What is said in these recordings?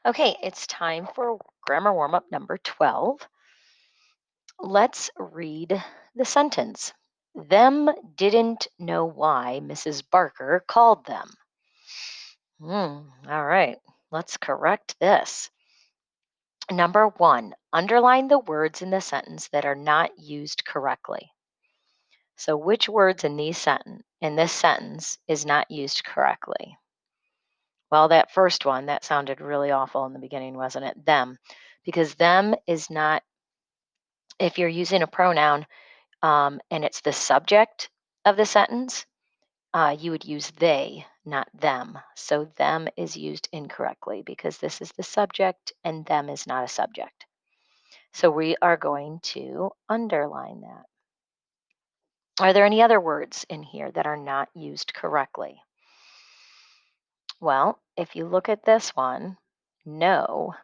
Okay, it's time for grammar warm up number 12. Let's read the sentence. Them didn't know why Mrs. Barker called them. All right, let's correct this. Number one, underline the words in the sentence that are not used correctly. So, which words in this sentence is not used correctly? Well, that first one that sounded really awful in the beginning, wasn't it? Them, because them is not. If you're using a pronoun and it's the subject of the sentence, you would use they, not them. So them is used incorrectly because this is the subject and them is not a subject. So we are going to underline that. Are there any other words in here that are not used correctly? Well, if you look at this one, no,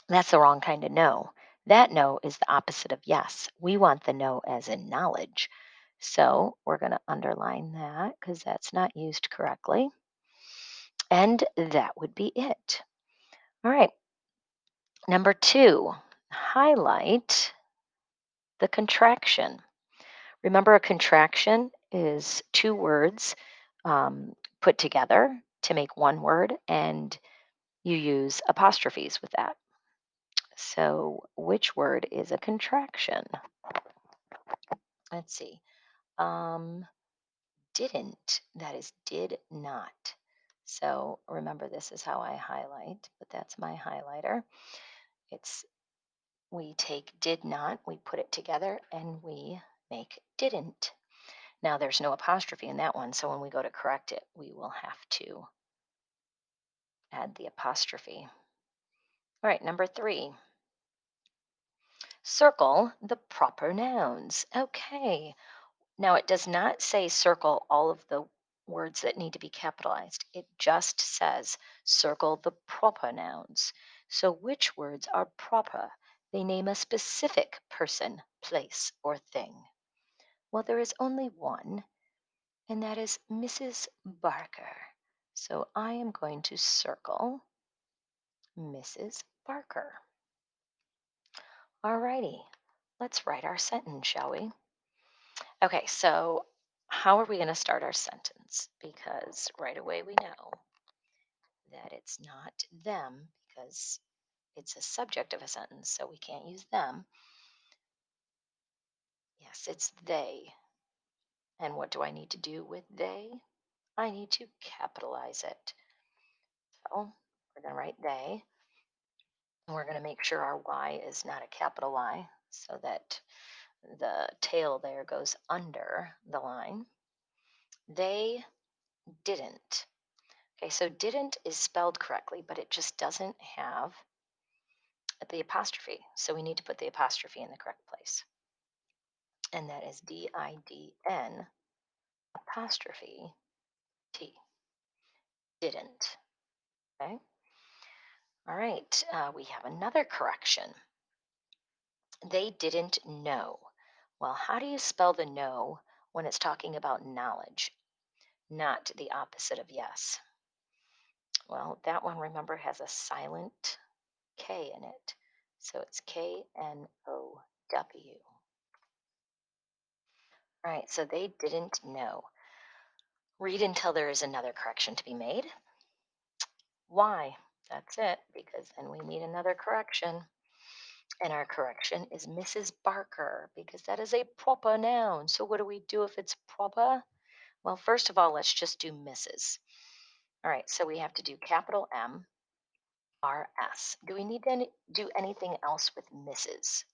that's the wrong kind of no. That no is the opposite of yes. We want the no as in knowledge. So we're going to underline that because that's not used correctly. And that would be it. All right. Number two, highlight the contraction. Remember, a contraction is two words put together to make one word, and you use apostrophes with that. So, which word is a contraction? Let's see. Um, didn't. That is did not. So remember, this is how I highlight, but that's my highlighter. It's we take did not, we put it together, and we make didn't. Now there's no apostrophe in that one, so when we go to correct it, we will have to add the apostrophe. All right, number three. Circle the proper nouns. Okay, now, it does not say circle all of the words that need to be capitalized. It just says circle the proper nouns. So, which words are proper? They name a specific person, place, or thing. Well, there is only one, and that is Mrs. Barker. So, I am going to circle Mrs. Barker. Alrighty, let's write our sentence, shall we? Okay, so how are we going to start our sentence? Because right away we know that it's not them because it's a subject of a sentence, so we can't use them. Yes, it's they. And what do I need to do with they? I need to capitalize it. So we're going to write they, and we're going to make sure our Y is not a capital Y so that the tail there goes under the line. They didn't. Okay, so didn't is spelled correctly, but it just doesn't have the apostrophe. So we need to put the apostrophe in the correct place. And that is DIDN apostrophe T. Didn't. Okay. All right. We have another correction. They didn't know. Well, how do you spell the no when it's talking about knowledge, not the opposite of yes? Well, that one, remember, has a silent K in it. So it's KNOW. All right, so they didn't know. Read until there is another correction to be made. Why? That's it, because then we need another correction. And our correction is Mrs. Barker, because that is a proper noun. So what do we do if it's proper? Well, first of all, let's just do Mrs. All right, so we have to do capital M, R, S. Do we need to do anything else with Mrs.?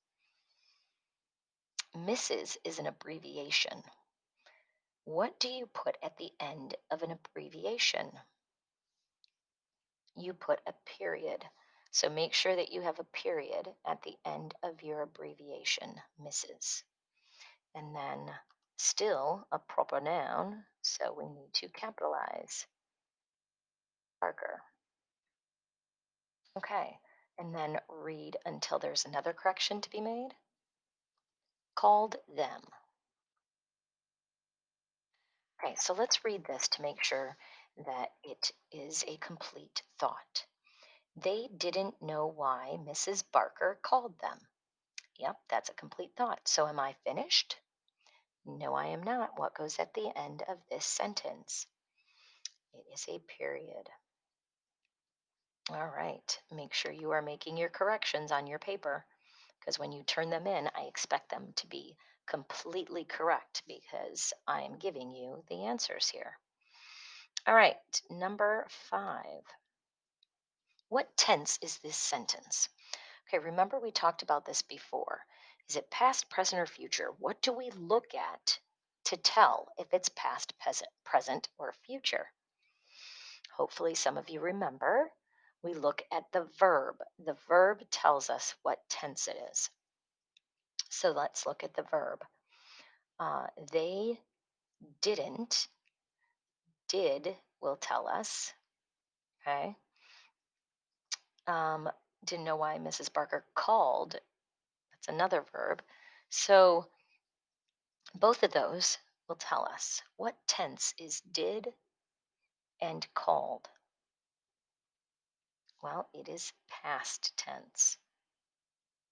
Mrs. is an abbreviation. What do you put at the end of an abbreviation? You put a period. So make sure that you have a period at the end of your abbreviation, Mrs. And then still a proper noun, so we need to capitalize Parker. Okay, and then read until there's another correction to be made. Called them. Okay, so let's read this to make sure that it is a complete thought. They didn't know why Mrs. Barker called them. Yep, that's a complete thought. So am I finished? No, I am not. What goes at the end of this sentence? It is a period. All right. Make sure you are making your corrections on your paper because when you turn them in, I expect them to be completely correct because I'm giving you the answers here. All right. Number 5. What tense is this sentence? Okay, remember we talked about this before. Is it past, present, or future? What do we look at to tell if it's past, present, or future? Hopefully, some of you remember. We look at the verb. The verb tells us what tense it is. So let's look at the verb. They didn't, did will tell us. Okay. Um, didn't know why Mrs. Barker called. That's another verb. So both of those will tell us what tense is did and called. Well, it is past tense.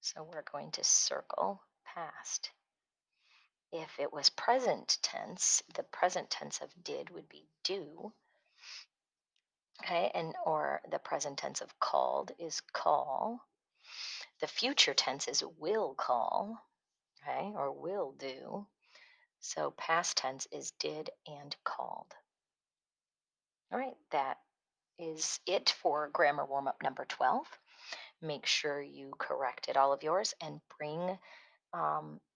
So we're going to circle past. If it was present tense, the present tense of did would be do. Okay, and or the present tense of called is call. The future tense is will call, okay, or will do. So past tense is did and called. All right, that is it for grammar warm up number 12. Make sure you corrected all of yours and bring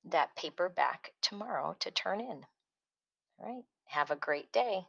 that paper back tomorrow to turn in. All right, have a great day.